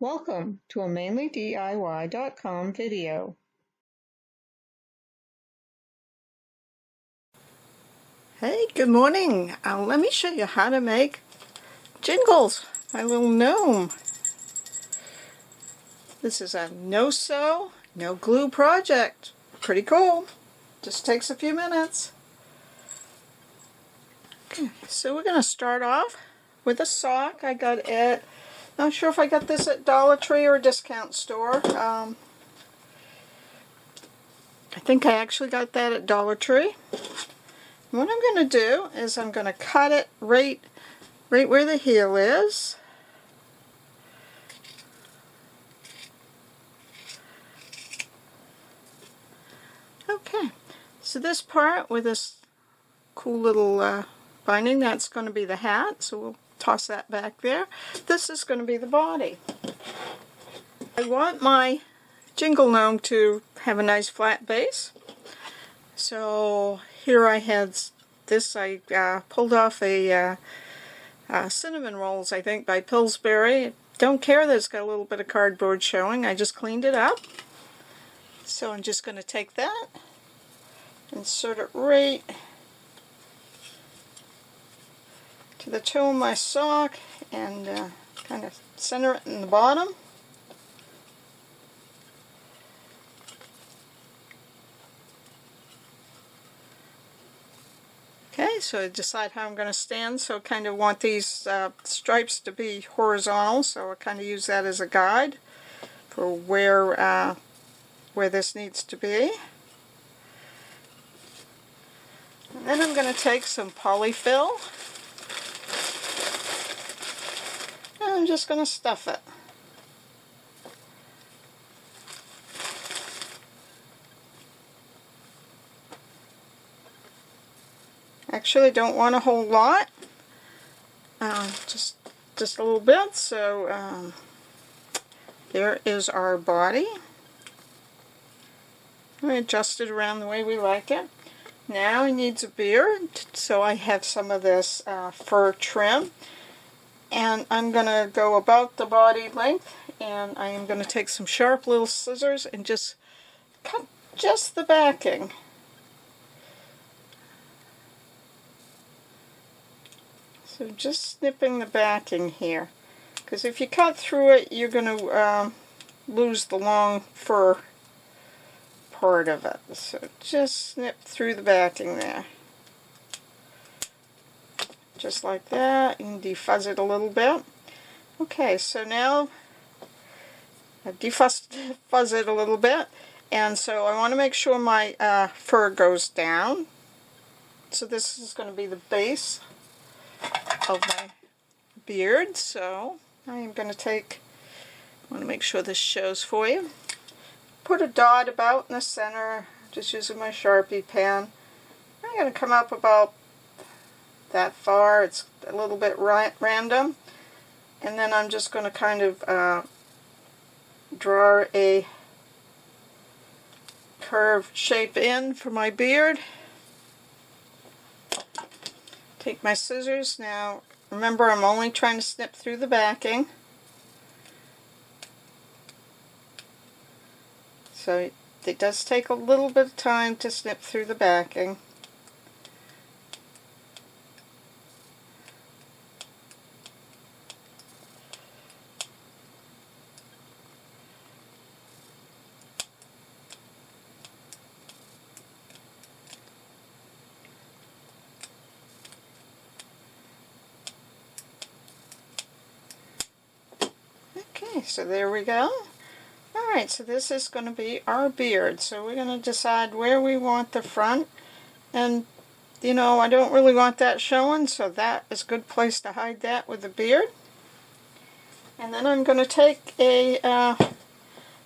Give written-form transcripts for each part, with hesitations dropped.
Welcome to a MainelyDIY.com video. Hey, good morning. Let me show you how to make Jingles, my little gnome. This is a no-sew, no-glue project. Pretty cool. Just takes a few minutes. Okay, so we're going to start off with a sock. I got it, not sure if I got this at Dollar Tree or a discount store. I think I actually got that at Dollar Tree. What I'm going to do is I'm going to cut it right where the heel is. Okay, so this part with this cool little binding, that's going to be the hat, so we'll toss that back there. This is going to be the body. I want my Jingle gnome to have a nice flat base, so here I had this. I pulled off a cinnamon rolls, I think, by Pillsbury. Don't care that it's got a little bit of cardboard showing. I just cleaned it up. So I'm just going to take that, insert it right to the toe of my sock, and kind of center it in the bottom. Okay, so I decide how I'm going to stand, so I kind of want these stripes to be horizontal, so I kind of use that as a guide for where this needs to be. And then I'm going to take some polyfill, and I'm just going to stuff it. Actually, don't want a whole lot, just a little bit. So there is our body. We adjust it around the way we like it. Now it needs a beard, so I have some of this fur trim, and I'm going to go about the body length, and I am going to take some sharp little scissors and just cut just the backing. So just snipping the backing here, because if you cut through it, you're going to lose the long fur part of it. So just snip through the backing there. Just like that. You can defuzz it a little bit. Okay, so now I defuzz it a little bit, and so I want to make sure my fur goes down. So this is going to be the base of my beard. So I am going to I want to make sure this shows for you. Put a dot about in the center, just using my Sharpie pen. I'm going to come up about that far. It's a little bit random. And then I'm just going to kind of draw a curved shape in for my beard. Take my scissors. Now remember, I'm only trying to snip through the backing. So it does take a little bit of time to snip through the backing. Okay, so there we go. Alright, so this is going to be our beard. So we're going to decide where we want the front. And, you know, I don't really want that showing, so that is a good place to hide that with the beard. And then I'm going to take a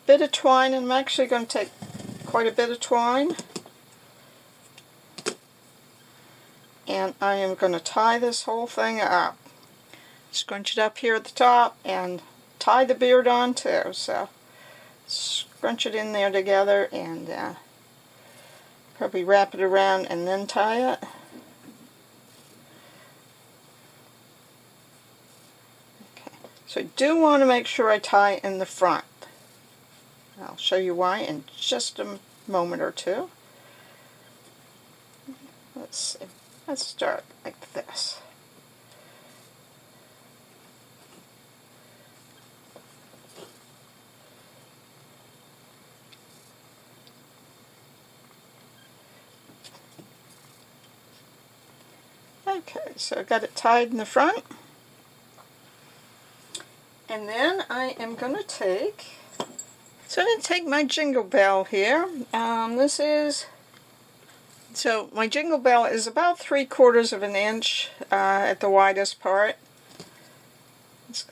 bit of twine, and I'm actually going to take quite a bit of twine. And I am going to tie this whole thing up. Scrunch it up here at the top and tie the beard on too. So scrunch it in there together and probably wrap it around and then tie it. Okay, So I do want to make sure I tie in the front. I'll show you why in just a moment or two. Let's see. Let's start like this. Okay, so I got it tied in the front. And then I am going to take my jingle bell here. So my jingle bell is about 3/4 of an inch at the widest part. It's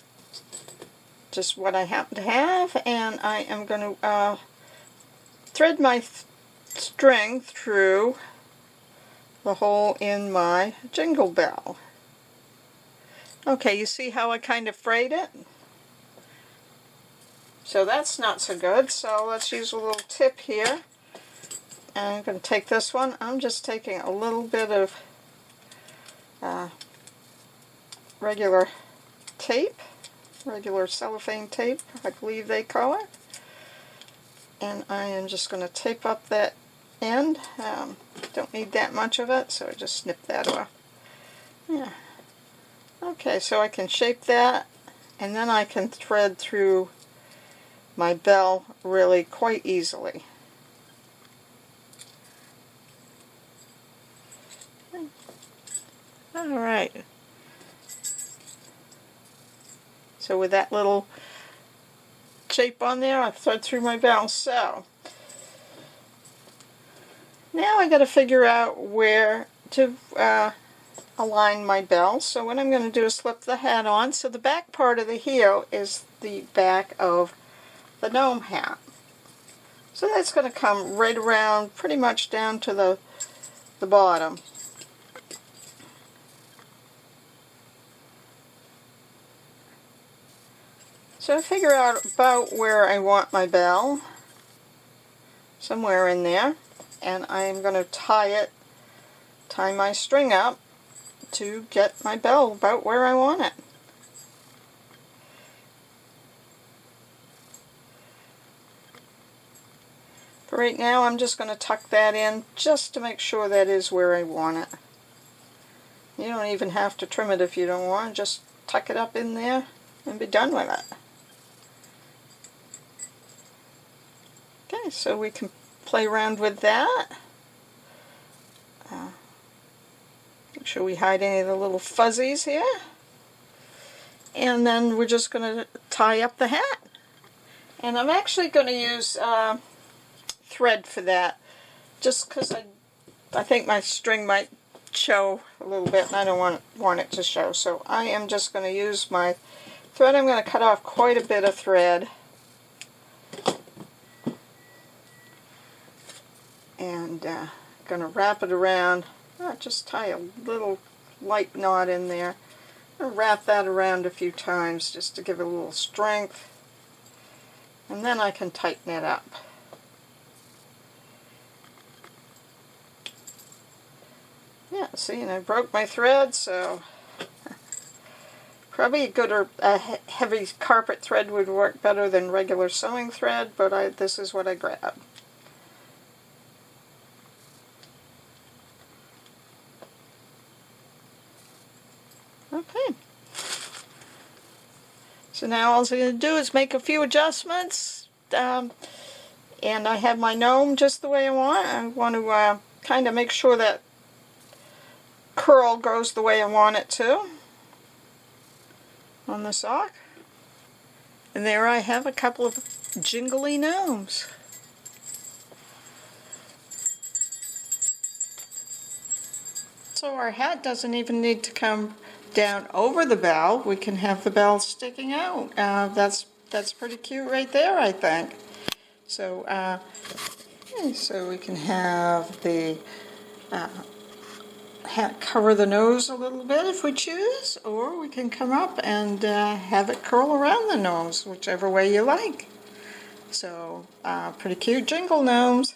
just what I happen to have, and I am going to thread my string through the hole in my jingle bell. Okay, you see how I kind of frayed it? So that's not so good, so let's use a little tip here. And I'm going to take this one. I'm just taking a little bit of regular tape, regular cellophane tape, I believe they call it. And I am just going to tape up that end. Don't need that much of it, so I just snip that off. Yeah. Okay, so I can shape that, and then I can thread through my bell really quite easily. Alright. So with that little shape on there, I thread through my bell. So now I got to figure out where to align my bell. So what I'm going to do is slip the hat on. So the back part of the heel is the back of the gnome hat. So that's going to come right around, pretty much down to the bottom. So I figure out about where I want my bell, somewhere in there, and I'm going to tie my string up to get my bell about where I want it. For right now, I'm just going to tuck that in just to make sure that is where I want it. You don't even have to trim it if you don't want. Just tuck it up in there and be done with it. Okay, so we can play around with that. Make sure we hide any of the little fuzzies here. And then we're just going to tie up the hat. And I'm actually going to use thread for that, just because I think my string might show a little bit and I don't want it to show. So I am just going to use my thread. I'm going to cut off quite a bit of thread. And going to wrap it around. Just tie a little light knot in there. I'm going to wrap that around a few times just to give it a little strength. And then I can tighten it up. Yeah, see, and I broke my thread, so probably a good or a heavy carpet thread would work better than regular sewing thread, but this is what I grabbed. Okay. So now all I'm going to do is make a few adjustments, and I have my gnome just the way I want. I want to kind of make sure that curl goes the way I want it to on the sock. And there I have a couple of jingly gnomes. So our hat doesn't even need to come down over the bell. We can have the bell sticking out. That's pretty cute right there, I think. So so we can have the hat cover the nose a little bit if we choose, or we can come up and have it curl around the nose, whichever way you like. So pretty cute jingle gnomes.